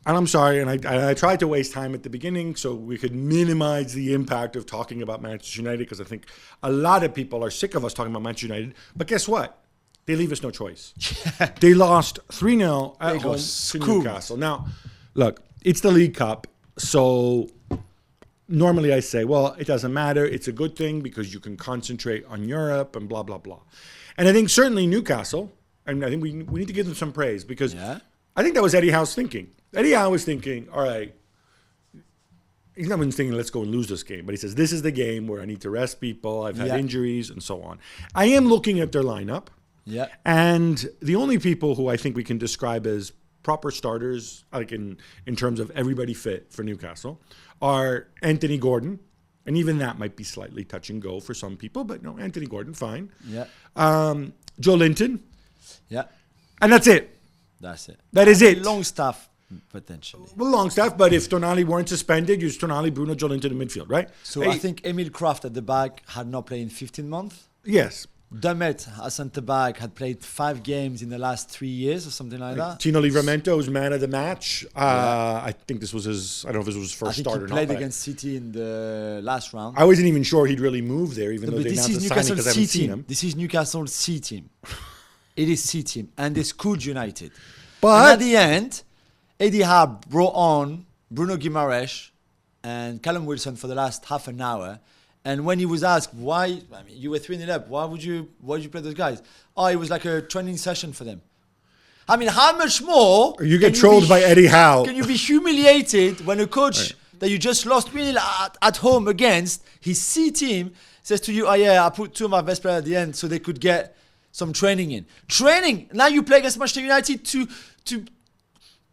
and I'm sorry, and I tried to waste time at the beginning so we could minimize the impact of talking about Manchester United, because I think a lot of people are sick of us talking about Manchester United. But guess what? They leave us no choice. They lost 3-0 at home to Newcastle. Now, look, it's the League Cup, so normally I say, well, it doesn't matter. It's a good thing because you can concentrate on Europe and blah, blah, blah. And I think certainly Newcastle, and I think we need to give them some praise, because I think that was Eddie Howe's thinking. Eddie Howe was thinking, all right, he's not even thinking, let's go and lose this game. But he says, this is the game where I need to rest people. I've had injuries and so on. I am looking at their lineup. Yeah. And the only people who I think we can describe as proper starters, like in terms of everybody fit for Newcastle, are Anthony Gordon. And even that might be slightly touch and go for some people. But no, Anthony Gordon, fine. Yeah. Joe Linton. Yeah. And that's it. That's it. That is it. Longstaff, potentially. Well, Longstaff, but if Tonali weren't suspended, use Tonali, Bruno, Joe Linton in midfield, right? So I think Emil Kraft at the back had not played in 15 months. Yes. Dummett, as centre-back, had played 5 games in the last 3 years or something like that. Tino Livramento was man of the match. I think this was his, I don't know if this was his first start or not. He played against City in the last round. I wasn't even sure he'd really move there, even though they announced the signing, because I haven't seen him. This is Newcastle's C team. It is C team. And they schooled United. But and at the end, Eddie Howe brought on Bruno Guimaraes and Callum Wilson for the last half an hour. And when he was asked why, I mean, you were 3-0 up, why would you play those guys? Oh, it was like a training session for them. I mean, how much more you get trolled by Eddie Howe? Can you be humiliated when a coach that you just lost 3-0 at home against his C team says to you, oh yeah, I put 2 of my best players at the end so they could get some training in. Training! Now you play against Manchester United to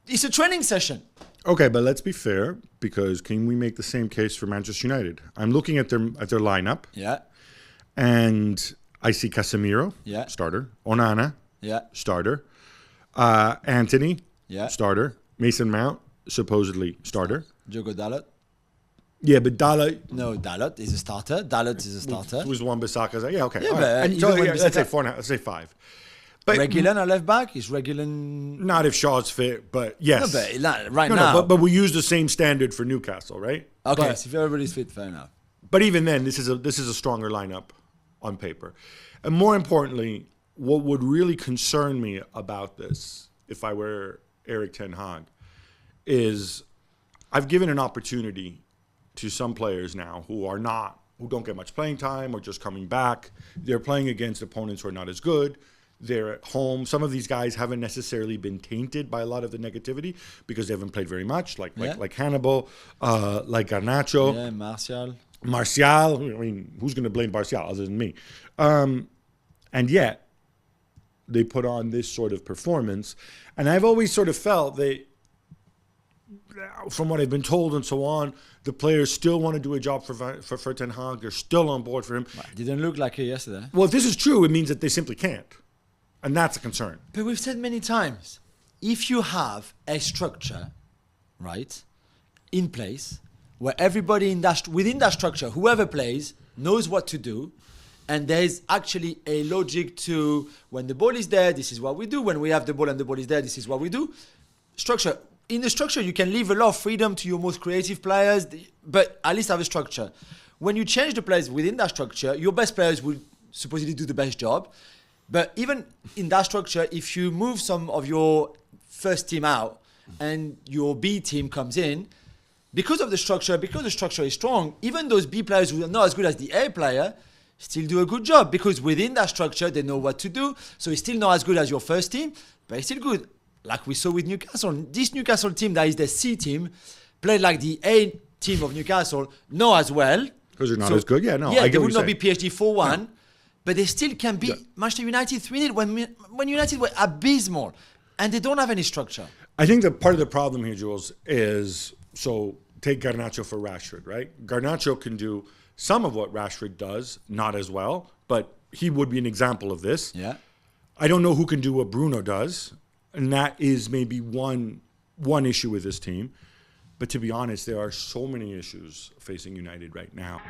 it's a training session. Okay, but let's be fair, because can we make the same case for Manchester United? I'm looking at their lineup. Yeah. And I see Casemiro, starter. Onana, starter. Anthony, starter. Mason Mount, supposedly starter. Diogo Dalot. Yeah, but Dalot... No, Dalot is a starter. Dalot is a starter. Who's Wan-Bissaka? Yeah, okay. Yeah, right. but let's say 4 now. Let's say 5. But Reguilon at left back? Is Reguilon... Not if Shaw's fit, but yes. No, but now... No, but we use the same standard for Newcastle, right? Okay, so if everybody's fit, fair enough. But even then, this is a stronger lineup on paper. And more importantly, what would really concern me about this, if I were Erik ten Hag, is I've given an opportunity to some players now who don't get much playing time or just coming back. They're playing against opponents who are not as good. They're at home. Some of these guys haven't necessarily been tainted by a lot of the negativity because they haven't played very much, like Hannibal, like Garnacho. Yeah, Martial. I mean, who's going to blame Martial other than me? And yet, they put on this sort of performance. And I've always sort of felt from what I've been told and so on, the players still want to do a job for Ten Hag. They're still on board for him. Didn't look like it yesterday. Well, if this is true, it means that they simply can't. And that's a concern. But we've said many times, if you have a structure, right, in place, where everybody within that structure, whoever plays, knows what to do, and there's actually a logic to when the ball is there, this is what we do. When we have the ball and the ball is there, this is what we do. Structure. In the structure, you can leave a lot of freedom to your most creative players, but at least have a structure. When you change the players within that structure, your best players will supposedly do the best job. But even in that structure, if you move some of your first team out and your B team comes in, because the structure is strong, even those B players who are not as good as the A player still do a good job because within that structure, they know what to do. So it's still not as good as your first team, but it's still good. Like we saw with Newcastle. This Newcastle team that is the C team played like the A team of Newcastle, not as well. Because they're not as good? Yeah, no. Yeah, they would not be PSG 4-1. But they still can beat Manchester United 3-0 when United were abysmal. And they don't have any structure. I think that part of the problem here, Jules, is, so take Garnacho for Rashford, right? Garnacho can do some of what Rashford does, not as well, but he would be an example of this. Yeah. I don't know who can do what Bruno does, and that is maybe one issue with this team. But to be honest, there are so many issues facing United right now.